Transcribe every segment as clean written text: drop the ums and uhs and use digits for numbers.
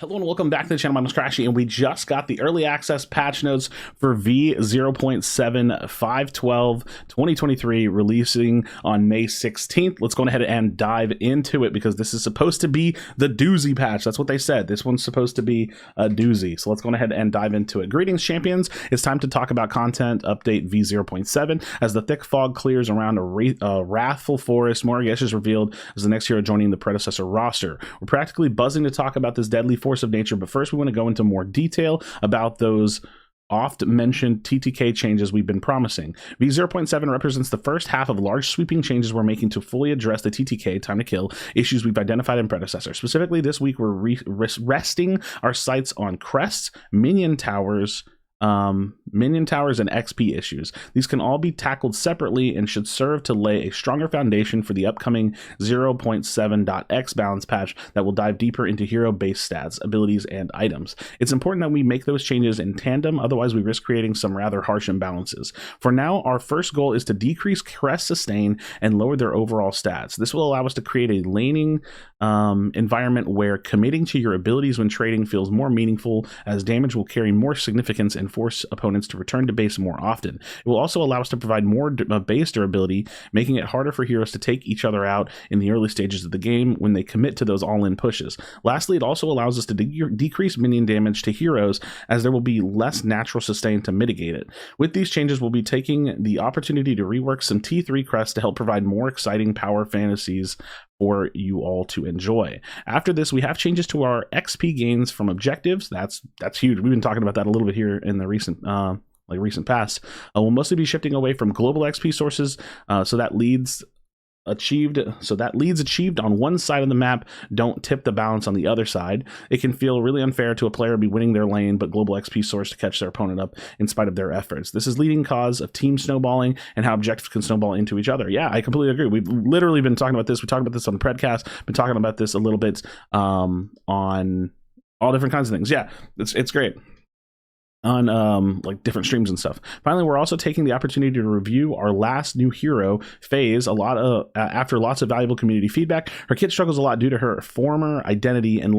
Hello and welcome back to the channel. My name is Krashy, and we just got the early access patch notes for v0.7 512 2023 releasing on May 16th. Let's go ahead and dive into it because this is supposed to be the doozy patch. That's what they said. This one's supposed to be a doozy. So let's go ahead and dive into it. Greetings, champions. It's time to talk about content update v0.7. As the thick fog clears around a wrathful forest, Morgesh is revealed as the next hero joining the Predecessor roster. We're practically buzzing to talk about this deadly force of nature, but first we want to go into more detail about those oft-mentioned TTK changes we've been promising. v0.7 represents the first half of large sweeping changes we're making to fully address the TTK, time to kill, issues we've identified in Predecessor. Specifically, this week we're resting our sights on CRESTS, minion towers, and XP issues. These can all be tackled separately and should serve to lay a stronger foundation for the upcoming 0.7.x balance patch that will dive deeper into hero-based stats, abilities, and items. It's important that we make those changes in tandem, otherwise we risk creating some rather harsh imbalances. For now, our first goal is to decrease crest sustain and lower their overall stats. This will allow us to create a laning environment where committing to your abilities when trading feels more meaningful, as damage will carry more significance and force opponents to return to base more often. It will also allow us to provide more base durability, making it harder for heroes to take each other out in the early stages of the game when they commit to those all-in pushes. Lastly, it also allows us to decrease minion damage to heroes, as there will be less natural sustain to mitigate it. With these changes, we'll be taking the opportunity to rework some T3 crests to help provide more exciting power fantasies for you all to enjoy. After this, we have changes to our XP gains from objectives. That's huge. We've been talking about that a little bit here in the recent past. We'll mostly be shifting away from global XP sources, so that leads achieved on one side of the map don't tip the balance on the other side. It can feel really unfair to a player be winning their lane but global XP source to catch their opponent up in spite of their efforts. This is leading cause of team snowballing and how objectives can snowball into each other. Yeah, I completely agree. We've literally been talking about this. We talked about this on the Predcast, been talking about this a little bit on all different kinds of things. Yeah, it's great on like different streams and stuff. Finally, we're also taking the opportunity to review our last new hero phase after lots of valuable community feedback. Her kit struggles a lot due to her former identity and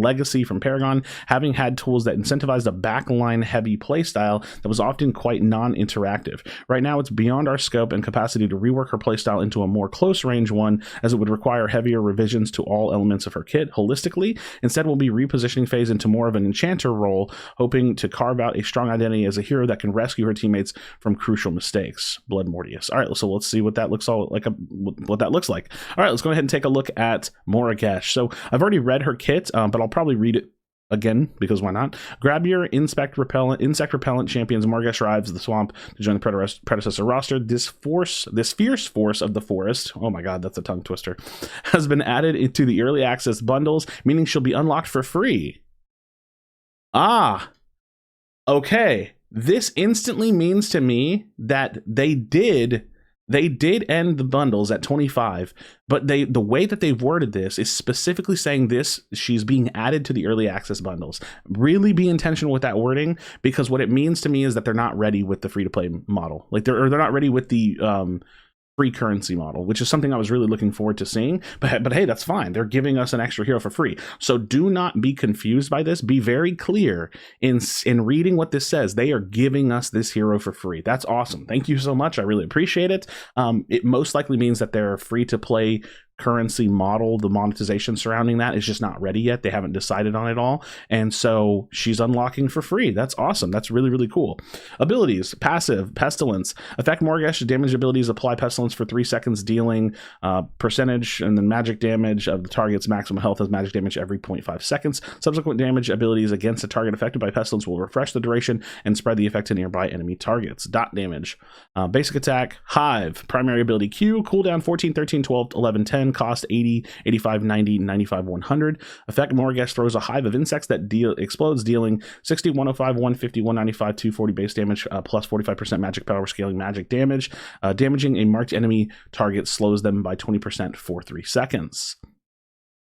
legacy from Paragon, having had tools that incentivized a backline heavy playstyle that was often quite non-interactive. Right now, it's beyond our scope and capacity to rework her playstyle into a more close range one, as it would require heavier revisions to all elements of her kit holistically. Instead, we'll be repositioning Phase into more of an enchanter role, hoping to carve out a strong identity as a hero that can rescue her teammates from crucial mistakes. Blood Mortius. All right, so let's see what that looks like. All right, let's go ahead and take a look at Morgesh. So I've already read her kit, but I'll probably read it again because why not? Grab your insect repellent champions. Morgesh arrives the swamp to join the Predecessor roster. This fierce force of the forest, oh my god, that's a tongue twister, has been added into the early access bundles, meaning she'll be unlocked for free. Okay, this instantly means to me that they did end the bundles at 25, but the way that they've worded this is specifically saying she's being added to the early access bundles. Really be intentional with that wording, because what it means to me is that they're not ready with the free-to-play model. Like they're not ready with the free currency model, which is something I was really looking forward to seeing, but hey, that's fine. They're giving us an extra hero for free. So do not be confused by this. Be very clear in reading what this says. They are giving us this hero for free. That's awesome. Thank you so much. I really appreciate it. It most likely means that they're free to play currency model, the monetization surrounding that is just not ready yet. They haven't decided on it all, and so she's unlocking for free. That's awesome. That's really, really cool. Abilities: passive, Pestilence. Affect Morgesh damage abilities, apply Pestilence for 3 seconds, dealing percentage, and then magic damage of the target's maximum health as magic damage every 0.5 seconds. Subsequent damage abilities against a target affected by Pestilence will refresh the duration and spread the effect to nearby enemy targets. Dot damage. Basic attack: Hive. Primary ability Q. Cooldown 14, 13, 12, 11, 10. Cost 80, 85, 90, 95, 100. Effect: Morgesh throws a hive of insects that explodes, dealing 60, 105, 150, 195, 240 base damage, plus 45% magic power scaling magic damage. Damaging a marked enemy target slows them by 20% for 3 seconds.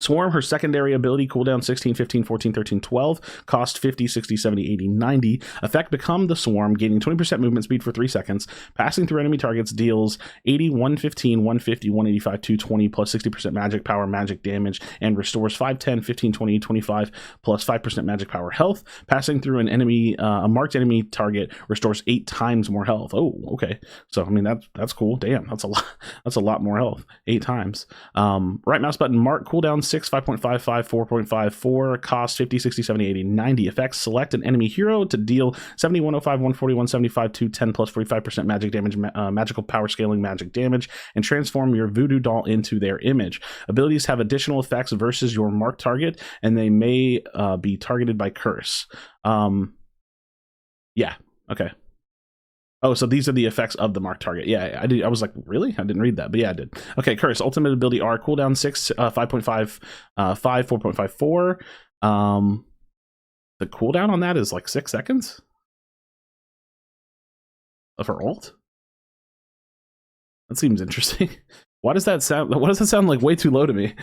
Swarm, her secondary ability, cooldown 16, 15, 14, 13, 12, cost 50, 60, 70, 80, 90. Effect, become the Swarm, gaining 20% movement speed for 3 seconds. Passing through enemy targets deals 80, 115, 150, 185, 220, plus 60% magic power, magic damage, and restores 5, 10, 15, 20, 25, plus 5% magic power health. Passing through an enemy, a marked enemy target restores 8 times more health. Oh, okay. So, I mean, that's cool. Damn, that's a lot. That's a lot more health. 8 times. Right mouse button, mark, cooldown 6, 5.55, 4.54, cost 50, 60, 70, 80, 90. Effects, select an enemy hero to deal 70, 105, 140, 175, 210, plus 45% magic damage, magical power scaling magic damage, and transform your voodoo doll into their image. Abilities have additional effects versus your marked target, and they may be targeted by curse. Yeah, okay. Oh, so these are the effects of the marked target. Yeah, I was like, really? I didn't read that, but yeah, I did. Okay, Curse, ultimate ability R, cooldown 6, 5.5, 4.54. The cooldown on that is like 6 seconds of her ult. That seems interesting. Why does that sound? What does that sound like? Way too low to me.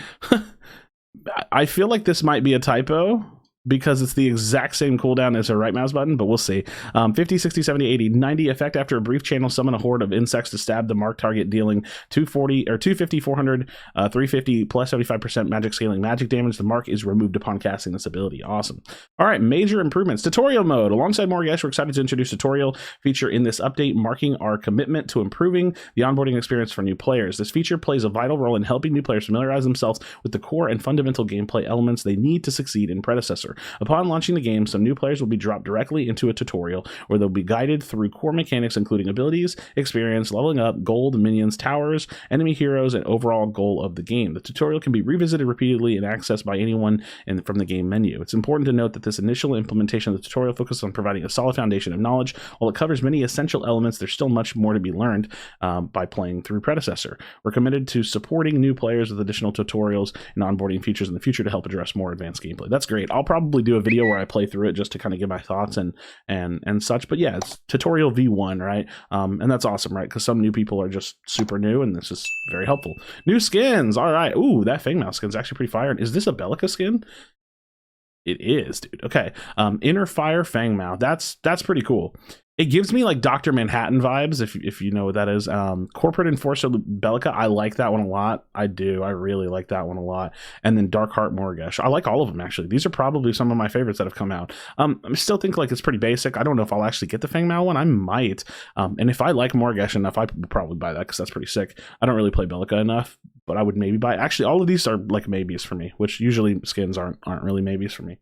I feel like this might be a typo, because it's the exact same cooldown as her right mouse button, but we'll see. 50, 60, 70, 80, 90. Effect, after a brief channel, summon a horde of insects to stab the marked target, dealing 240 or 250, 400, 350 plus 75% magic scaling magic damage. The mark is removed upon casting this ability. Awesome. All right, major improvements. Tutorial mode. Alongside Morgesh, we're excited to introduce tutorial feature in this update, marking our commitment to improving the onboarding experience for new players. This feature plays a vital role in helping new players familiarize themselves with the core and fundamental gameplay elements they need to succeed in Predecessor. Upon launching the game, some new players will be dropped directly into a tutorial where they'll be guided through core mechanics, including abilities, experience, leveling up, gold, minions, towers, enemy heroes, and overall goal of the game. The tutorial can be revisited repeatedly and accessed by anyone from the game menu. It's important to note that this initial implementation of the tutorial focuses on providing a solid foundation of knowledge. While it covers many essential elements, there's still much more to be learned by playing through Predecessor. We're committed to supporting new players with additional tutorials and onboarding features in the future to help address more advanced gameplay. That's great. I'll probably do a video where I play through it just to kind of give my thoughts and such. But yeah, it's tutorial V1, right? And that's awesome, right? Because some new people are just super new, and this is very helpful. New skins. All right. Ooh, that Fang Mouse skin's actually pretty fire. Is this a Bellica skin? It is, dude. Okay. Inner Fire Fang Mouth. That's pretty cool. It gives me like Dr. Manhattan vibes, if you know what that is. Corporate Enforcer Bellica, I like that one a lot. I do. I really like that one a lot. And then Darkheart Morgesh. I like all of them, actually. These are probably some of my favorites that have come out. I still think like it's pretty basic. I don't know if I'll actually get the Fang Mao one. I might. And if I like Morgesh enough, I would probably buy that because that's pretty sick. I don't really play Bellica enough, but I would maybe buy. Actually, all of these are like maybes for me, which usually skins aren't really maybes for me.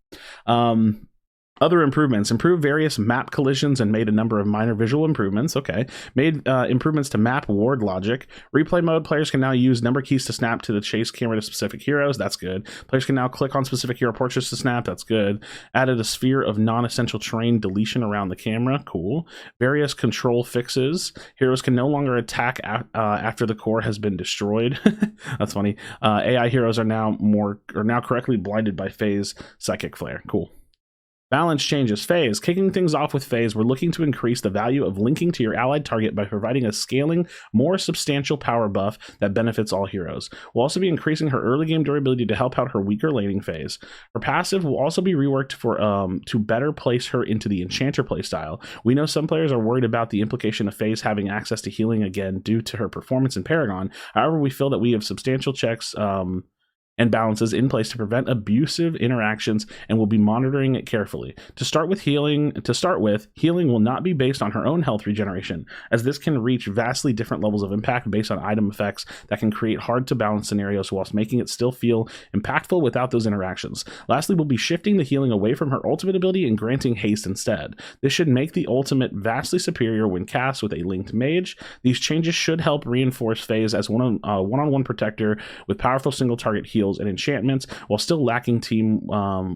Other improvements. Improved various map collisions and made a number of minor visual improvements. Okay. Made improvements to map ward logic. Replay mode. Players can now use number keys to snap to the chase camera to specific heroes. That's good. Players can now click on specific hero portraits to snap. That's good. Added a sphere of non-essential terrain deletion around the camera. Cool. Various control fixes. Heroes can no longer attack after the core has been destroyed. That's funny. AI heroes are now correctly blinded by phase psychic flare. Cool. Balance changes. Phase. Kicking things off with Phase, we're looking to increase the value of linking to your allied target by providing a scaling, more substantial power buff that benefits all heroes. We'll also be increasing her early game durability to help out her weaker laning phase. Her passive will also be reworked to better place her into the Enchanter playstyle. We know some players are worried about the implication of Phase having access to healing again due to her performance in Paragon. However, we feel that we have substantial checks and balances in place to prevent abusive interactions, and will be monitoring it carefully. To start with, healing will not be based on her own health regeneration, as this can reach vastly different levels of impact based on item effects that can create hard to balance scenarios whilst making it still feel impactful without those interactions. Lastly, we'll be shifting the healing away from her ultimate ability and granting haste instead. This should make the ultimate vastly superior when cast with a linked mage. These changes should help reinforce Phase as one-on-one protector with powerful single target heals and enchantments while still lacking team-wide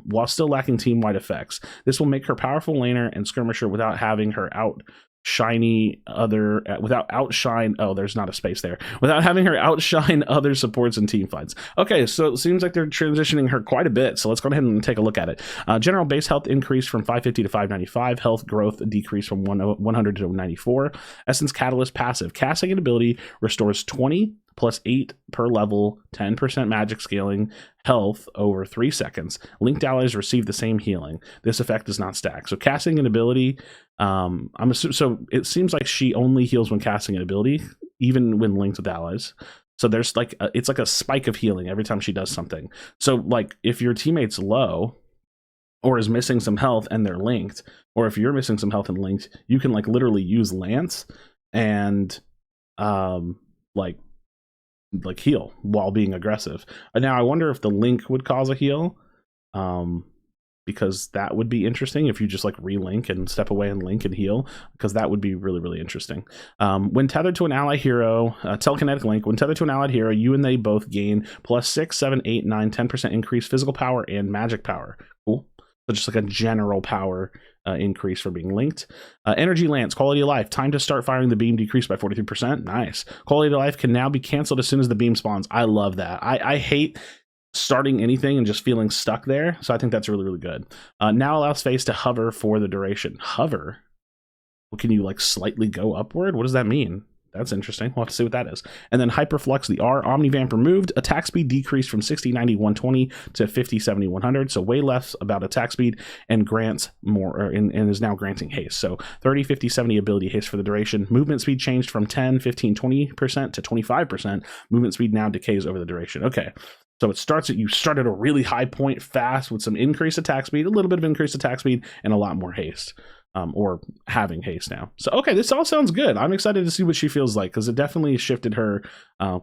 effects. This will make her powerful laner and skirmisher without having her outshine other supports and team fights. Okay, so it seems like they're transitioning her quite a bit, so let's go ahead and take a look at it. General base health increased from 550 to 595. Health growth decreased from 100 to 94. Essence Catalyst passive. Casting an ability restores 20 plus 8 per level, 10% magic scaling, health over 3 seconds. Linked allies receive the same healing. This effect does not stack. So casting an ability, I'm assuming, so it seems like she only heals when casting an ability, even when linked with allies. So there's like it's like a spike of healing every time she does something. So like if your teammate's low or is missing some health and they're linked, or if you're missing some health and linked, you can like literally use Lance and like heal while being aggressive. And now I wonder if the link would cause a heal, because that would be interesting if you just like relink and step away and link and heal, because that would be really, really interesting. When tethered to an ally hero, telekinetic link, when tethered to an allied hero, you and they both gain plus 6, 7, 8, 9, 10% increase physical power and magic power. Cool. So just like a general power increase for being linked. Energy Lance, quality of life. Time to start firing the beam decreased by 43%. Nice. Quality of life can now be canceled as soon as the beam spawns. I love that. I hate starting anything and just feeling stuck there. So I think that's really, really good. Now allows face to hover for the duration. Hover? Well, can you like slightly go upward? What does that mean? That's interesting. We'll have to see what that is. And then Hyperflux, the R, Omnivamp removed. Attack speed decreased from 60, 90, 120 to 50, 70, 100. So way less about attack speed, and grants more, and is now granting haste. So 30, 50, 70 ability haste for the duration. Movement speed changed from 10, 15, 20% to 25%. Movement speed now decays over the duration. Okay. So it starts at, you start at a really high point fast with some increased attack speed, a little bit of increased attack speed, and a lot more haste. Or having haste now. So, okay, this all sounds good. I'm excited to see what she feels like, because it definitely shifted her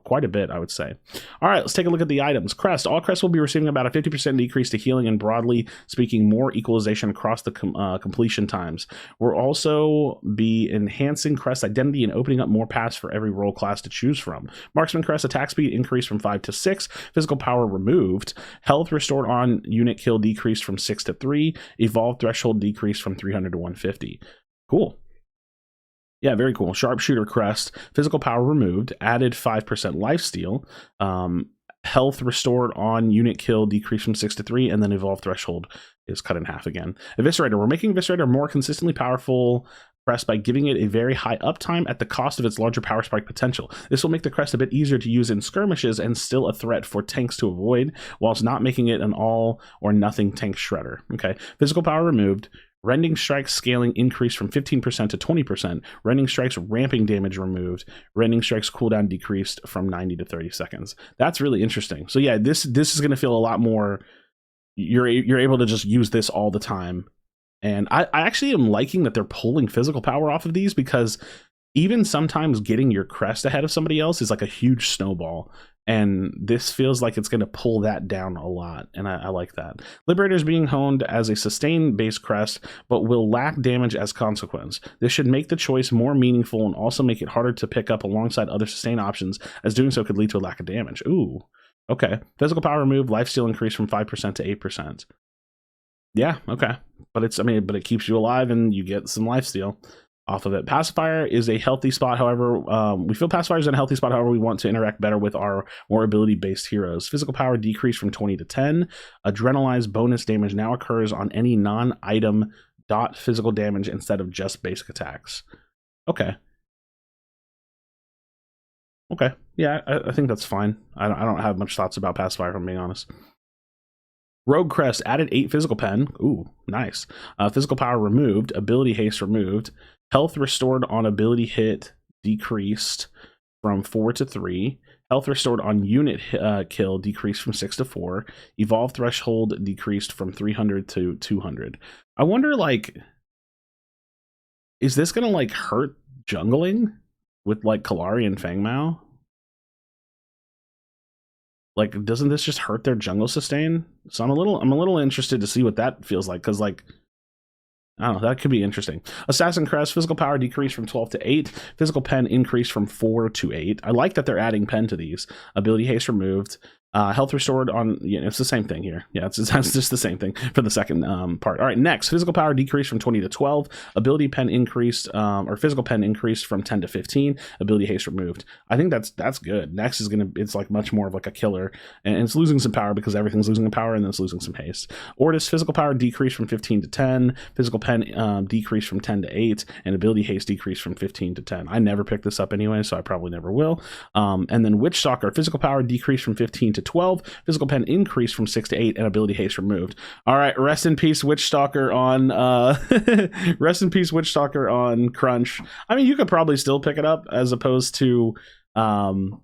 quite a bit, I would say. All right, let's take a look at the items. Crest. All crests will be receiving about a 50% decrease to healing and, broadly speaking, more equalization across the completion times. We'll also be enhancing crest identity and opening up more paths for every role class to choose from. Marksman crest attack speed increased from 5 to 6. Physical power removed. Health restored on unit kill decreased from 6 to 3. Evolved threshold decreased from 300 to 150. Cool. Yeah, very cool. Sharpshooter crest, physical power removed, added 5% lifesteal, health restored on unit kill decreased from 6 to 3, and then evolved threshold is cut in half again. Eviscerator. We're making Eviscerator more consistently powerful crest by giving it a very high uptime at the cost of its larger power spike potential. This will make the crest a bit easier to use in skirmishes and still a threat for tanks to avoid, whilst not making it an all or nothing tank shredder. Okay. Physical power removed. Rending Strikes scaling increased from 15% to 20%. Rending Strikes ramping damage removed. Rending Strikes cooldown decreased from 90 to 30 seconds. That's really interesting. So yeah, this is going to feel a lot more, you're able to just use this all the time. And I actually am liking that they're pulling physical power off of these, because even sometimes getting your crest ahead of somebody else is like a huge snowball. And this feels like it's going to pull that down a lot, and I like that. Liberator is being honed as a sustain-based crest, but will lack damage as consequence. This should make the choice more meaningful and also make it harder to pick up alongside other sustain options, as doing so could lead to a lack of damage. Ooh, okay. Physical power removed, lifesteal increased from 5% to 8%. Yeah, okay. But it's, but it keeps you alive and you get some lifesteal off of it. Pacifier is a healthy spot, however, we feel Pacifier is in a healthy spot, however we want to interact better with our more ability-based heroes. Physical power decreased from 20 to 10. Adrenalized bonus damage now occurs on any non-item dot physical damage instead of just basic attacks. Okay. Okay. Yeah, I think that's fine. I don't have much thoughts about Pacifier, if I'm being honest. Rogue Crest added 8 physical pen. Ooh, nice. Physical power removed. Ability haste removed. Health restored on ability hit decreased from 4 to 3. Health restored on unit kill decreased from 6 to 4. Evolve threshold decreased from 300 to 200. I wonder, like, is this gonna like hurt jungling with like Kalari and Fangmao? Like, doesn't this just hurt their jungle sustain? So I'm a little interested to see what that feels like, because like, I don't know, that could be interesting. Assassin Crest, physical power decreased from 12 to 8. Physical pen increased from 4 to 8. I like that they're adding pen to these. Ability haste removed. Health restored on, it's the same thing here. Yeah, it's just the same thing for the second part. All right, next, physical power decreased from 20 to 12. Ability pen increased, or physical pen increased from 10 to 15. Ability haste removed. I think that's good. Next is it's like much more of like a killer, and it's losing some power because everything's losing power, and then it's losing some haste. Ortis physical power decreased from 15 to 10. Physical pen decreased from 10 to 8, and ability haste decreased from 15 to 10. I never picked this up anyway, so I probably never will. And then Witch Stalker physical power decreased from 15 to 12, physical pen increased from 6 to 8, and ability haste removed. All right, rest in peace Witch Stalker on rest in peace Witch Stalker on Crunch. I mean, you could probably still pick it up as opposed to the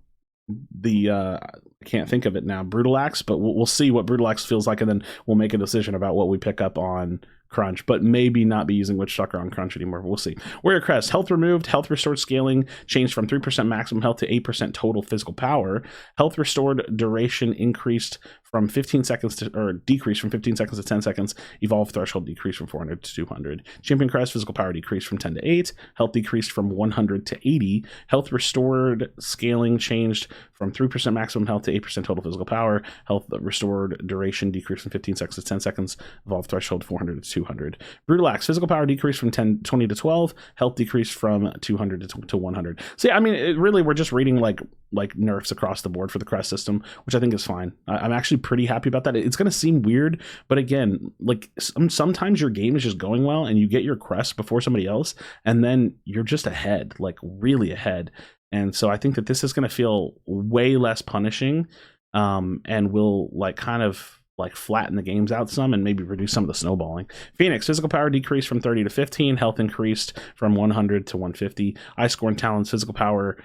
I can't think of it now, Brutal Axe, but we'll see what Brutal Axe feels like, and then we'll make a decision about what we pick up on Crunch, but maybe not be using Witch Stalker on Crunch anymore. We'll see. Warrior Crest, health removed, health restored scaling changed from 3% maximum health to 8% total physical power. Health restored duration increased from 15 seconds to, or decreased from 15 seconds to 10 seconds. Evolve threshold decreased from 400 to 200. Champion Crest, physical power decreased from 10 to 8. Health decreased from 100 to 80. Health restored scaling changed from 3% maximum health to 8% total physical power. Health restored duration decreased from 15 seconds to 10 seconds. Evolve threshold 400 to 200. Brutal Axe, physical power decreased from 20 to 12. Health decreased from 200 to 100. So yeah, I mean, really, we're just reading like nerfs across the board for the Crest system, which I think is fine. I'm actually pretty happy about that. It's going to seem weird, but again, like sometimes your game is just going well and you get your Crest before somebody else, and then you're just ahead, like really ahead. And so I think that this is going to feel way less punishing, and will like kind of like flatten the games out some and maybe reduce some of the snowballing. Phoenix, physical power decreased from 30 to 15. Health increased from 100 to 150. Icecorn Talons, physical power.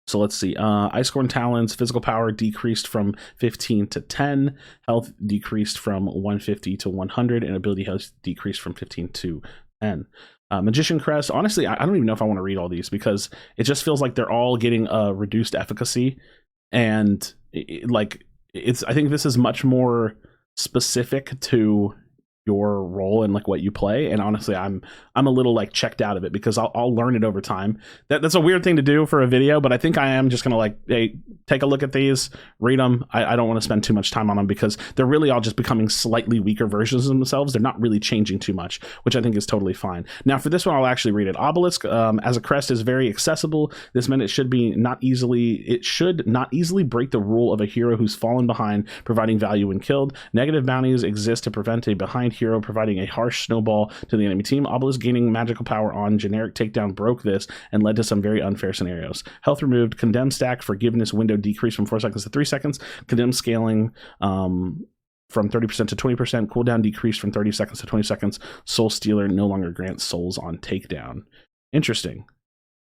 So let's see. Icecorn Talons, physical power decreased from 15 to 10. Health decreased from 150 to 100. And ability health decreased from 15 to 10. Magician Crest, honestly, I don't even know if I want to read all these because it just feels like they're all getting a reduced efficacy. And I think this is much more specific to your role and like what you play, and honestly I'm a little like checked out of it because I'll learn it over time. That's a weird thing to do for a video, but I think I am just gonna like, hey, take a look at these, read them. I don't want to spend too much time on them because they're really all just becoming slightly weaker versions of themselves. They're not really changing too much, which I think is totally fine. Now for this one, I'll actually read it. Obelisk, as a crest, is very accessible. This meant it should not easily break the rule of a hero who's fallen behind, providing value when killed. Negative bounties exist to prevent a behind hero providing a harsh snowball to the enemy team. Obelisk gaining magical power on generic takedown broke this and led to some very unfair scenarios. Health removed. Condemn stack forgiveness window decreased from 4 seconds to 3 seconds. Condemn scaling from 30% to 20%. Cooldown decreased from 30 seconds to 20 seconds. Soul Stealer no longer grants souls on takedown. Interesting.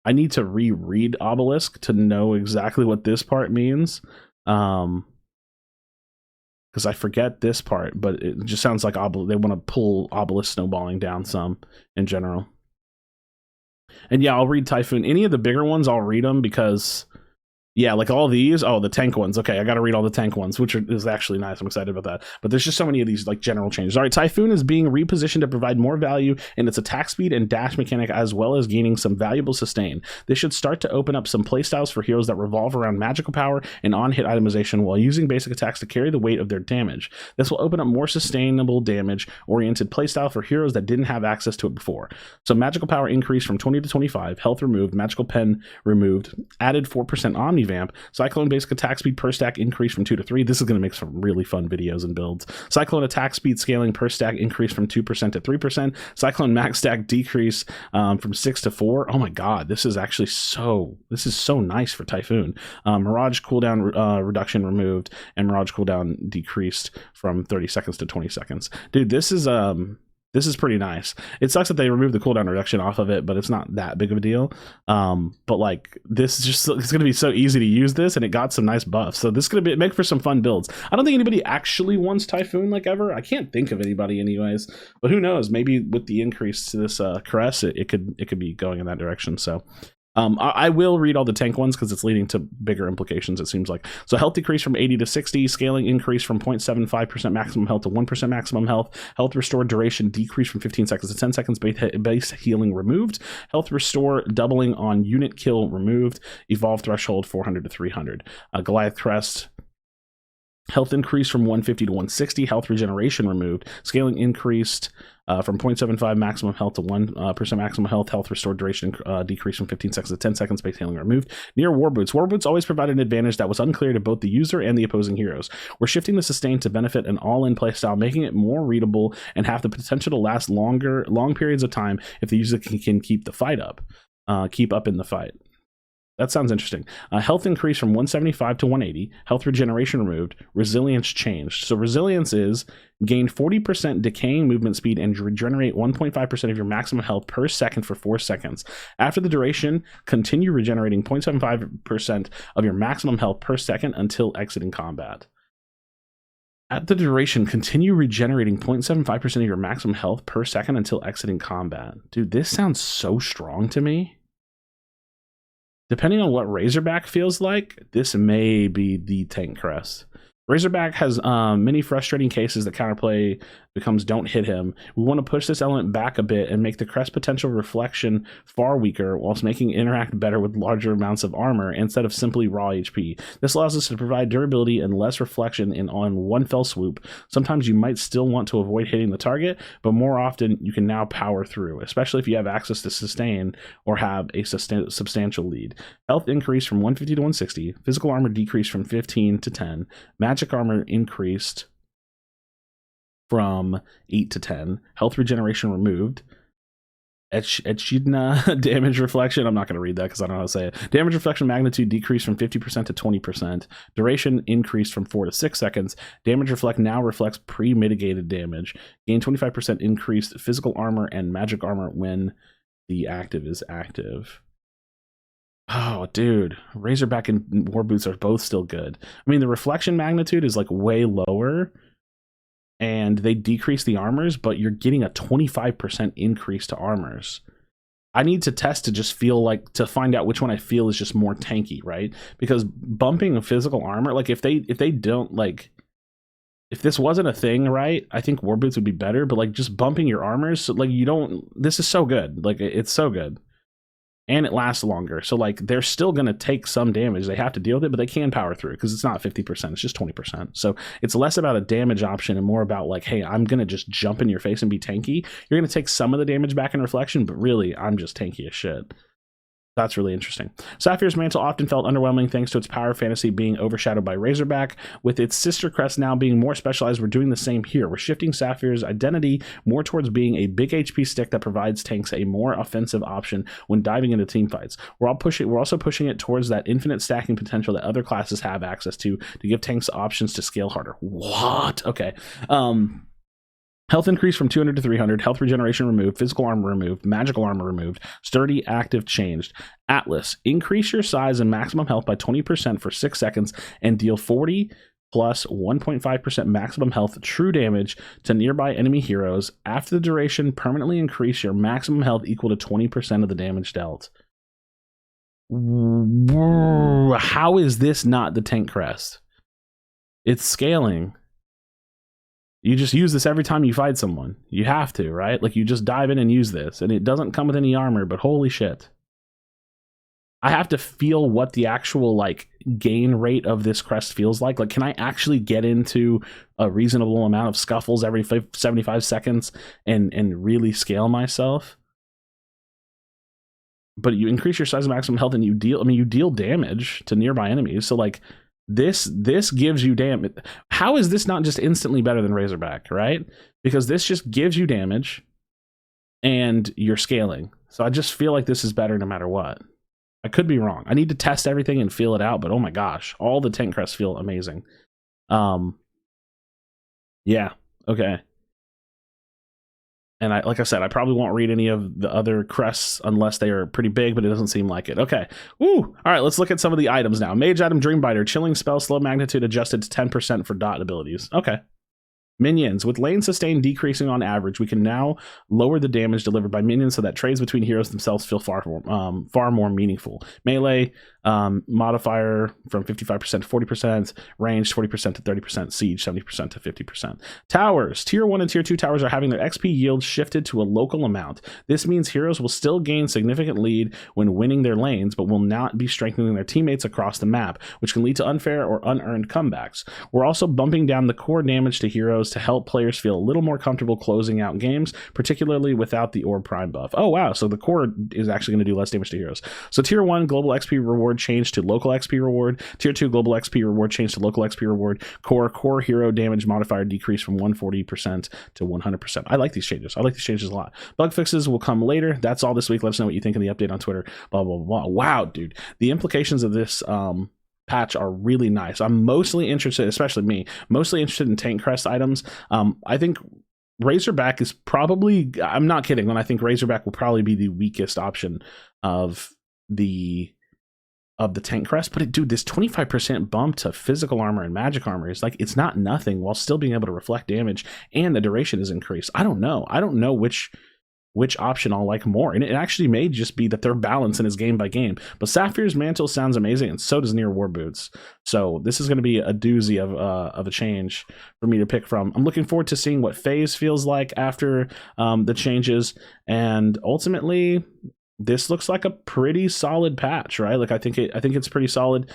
I need to reread Obelisk to know exactly what this part means. Because I forget this part, but it just sounds like they want to pull Obelisk snowballing down some in general. And yeah, I'll read Typhoon. Any of the bigger ones, I'll read them because, yeah, like all these. Oh, the tank ones. Okay, I got to read all the tank ones, which is actually nice. I'm excited about that. But there's just so many of these like general changes. All right, Typhoon is being repositioned to provide more value in its attack speed and dash mechanic, as well as gaining some valuable sustain. This should start to open up some playstyles for heroes that revolve around magical power and on-hit itemization while using basic attacks to carry the weight of their damage. This will open up more sustainable damage-oriented playstyle for heroes that didn't have access to it before. So magical power increased from 20 to 25, health removed, magical pen removed, added 4% Omni Vamp. Cyclone basic attack speed per stack increased from 2 to 3. This is going to make some really fun videos and builds. Cyclone attack speed scaling per stack increased from 2% to 3%. Cyclone max stack decrease from 6 to 4. Oh my god, this is so nice for Typhoon. Mirage cooldown reduction removed, and Mirage cooldown decreased from 30 seconds to 20 seconds. Dude, this is pretty nice. It sucks that they removed the cooldown reduction off of it, but it's not that big of a deal. But like this is just, it's gonna be so easy to use this, and it got some nice buffs. So this is gonna make for some fun builds. I don't think anybody actually wants Typhoon like ever. I can't think of anybody anyways, but who knows? Maybe with the increase to this crest, it could be going in that direction. So I will read all the tank ones because it's leading to bigger implications, it seems like. So health decrease from 80 to 60, scaling increase from 0.75% maximum health to 1% maximum health, health restore duration decrease from 15 seconds to 10 seconds, base healing removed, health restore doubling on unit kill removed, evolve threshold 400 to 300. Goliath Crest, health increase from 150 to 160, health regeneration removed, scaling increased from 0.75 maximum health to 1% maximum health, health restored duration decreased from 15 seconds to 10 seconds, base healing removed. Near war boots. War boots always provide an advantage that was unclear to both the user and the opposing heroes. We're shifting the sustain to benefit an all-in playstyle, making it more readable and have the potential to last long periods of time if the user can keep the fight up, keep up in the fight. That sounds interesting. Health increase from 175 to 180. Health regeneration removed. Resilience changed. So resilience is gain 40% decaying movement speed and regenerate 1.5% of your maximum health per second for 4 seconds. After the duration, continue regenerating 0.75% of your maximum health per second until exiting combat. At the duration, continue regenerating 0.75% of your maximum health per second until exiting combat. Dude, this sounds so strong to me. Depending on what Razorback feels like, this may be the tank crest. Razorback has many frustrating cases that counterplay becomes don't hit him. We want to push this element back a bit and make the crest potential reflection far weaker whilst making it interact better with larger amounts of armor instead of simply raw HP. This allows us to provide durability and less reflection on one fell swoop. Sometimes you might still want to avoid hitting the target, but more often you can now power through, especially if you have access to sustain or have a substantial lead. Health increased from 150 to 160. Physical armor decreased from 15 to 10. Magic armor increased from 8 to 10. Health regeneration removed. Echidna damage reflection. I'm not going to read that because I don't know how to say it. Damage reflection magnitude decreased from 50% to 20%. Duration increased from 4 to 6 seconds. Damage reflect now reflects pre-mitigated damage. Gain 25% increased physical armor and magic armor when the active is active. Oh, dude. Razorback and War Boots are both still good. I mean, the reflection magnitude is like way lower, and they decrease the armors, but you're getting a 25% increase to armors. I need to test to just feel like, to find out which one I feel is just more tanky, right? Because bumping a physical armor, like if they don't, like, if this wasn't a thing, right, I think War Boots would be better, but like just bumping your armors, like you don't, this is so good. Like it's so good. And it lasts longer. So like they're still going to take some damage. They have to deal with it, but they can power through because it's not 50%. It's just 20%. So it's less about a damage option and more about like, hey, I'm going to just jump in your face and be tanky. You're going to take some of the damage back in reflection, but really I'm just tanky as shit. That's really interesting. Sapphire's Mantle often felt underwhelming thanks to its power fantasy being overshadowed by Razorback. With its sister crest now being more specialized, we're doing the same here. We're shifting Sapphire's identity more towards being a big HP stick that provides tanks a more offensive option when diving into team fights. We're also pushing it towards that infinite stacking potential that other classes have access to give tanks options to scale harder. What? Okay. Health increase from 200 to 300, health regeneration removed, physical armor removed, magical armor removed, sturdy active changed. Atlas, increase your size and maximum health by 20% for 6 seconds and deal 40 plus 1.5% maximum health true damage to nearby enemy heroes. After the duration, permanently increase your maximum health equal to 20% of the damage dealt. How is this not the tank crest? It's scaling. You just use this every time you fight someone. You have to, right? Like you just dive in and use this, and it doesn't come with any armor, but holy shit. I have to feel what the actual like gain rate of this crest feels like. Like, can I actually get into a reasonable amount of scuffles every 75 seconds and really scale myself? But you increase your size of maximum health and you deal damage to nearby enemies. So like, this gives you damage. How is this not just instantly better than Razorback, right? Because this just gives you damage and you're scaling. So I just feel like this is better no matter what. I could be wrong. I need to test everything and feel it out, but oh my gosh, all the tank crests feel amazing. Yeah, okay. And like I said, I probably won't read any of the other crests unless they are pretty big, but it doesn't seem like it. Okay. Woo! All right, let's look at some of the items now. Mage item, Dreambiter, chilling spell, slow magnitude adjusted to 10% for dot abilities. Okay. Minions. With lane sustain decreasing on average, we can now lower the damage delivered by minions so that trades between heroes themselves feel far more meaningful. Melee modifier from 55% to 40%, range 40% to 30%, siege 70% to 50%. Towers. Tier 1 and Tier 2 towers are having their XP yield shifted to a local amount. This means heroes will still gain significant lead when winning their lanes, but will not be strengthening their teammates across the map, which can lead to unfair or unearned comebacks. We're also bumping down the core damage to heroes to help players feel a little more comfortable closing out games, particularly without the Orb Prime buff. Oh wow, so the core is actually going to do less damage to heroes. So Tier 1 global XP reward changed to local XP reward. Tier 2 global XP reward changed to local XP reward. Core hero damage modifier decreased from 140% to 100%. I like these changes. I like these changes a lot. Bug fixes will come later. That's all this week. Let us know what you think in the update on Twitter. Blah, blah, blah. Wow, dude. The implications of this patch are really nice. I'm mostly interested, especially me, mostly interested in tank crest items. I think Razorback is probably, I'm not kidding when I think Razorback will probably be the weakest option of the tank crest. But dude, this 25% bump to physical armor and magic armor is like, it's not nothing while still being able to reflect damage, and the duration is increased. I don't know which option I'll like more, and it actually may just be that they're balanced and is game by game. But Sapphire's Mantle sounds amazing, and so does Near War Boots. So this is going to be a doozy of a change for me to pick from. I'm looking forward to seeing what Phase feels like after the changes, and ultimately this looks like a pretty solid patch, right? Like I think it's pretty solid.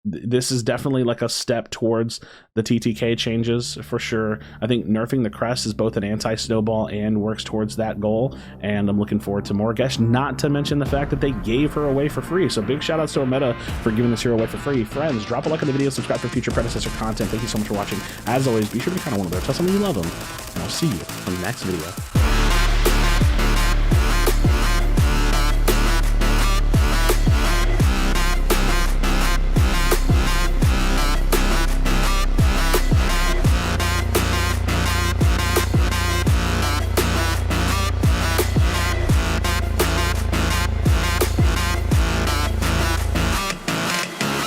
This is definitely like a step towards the TTK changes for sure. I think nerfing the crest is both an anti-snowball and works towards that goal, and I'm looking forward to more. Guess not to mention the fact that they gave her away for free. So big shout outs to Ometa for giving this hero away for free. Friends, drop a like on the video, subscribe for future Predecessor content. Thank you so much for watching. As always, be sure to be kind of one of them. Tell someone you love them, and I'll see you in the next video.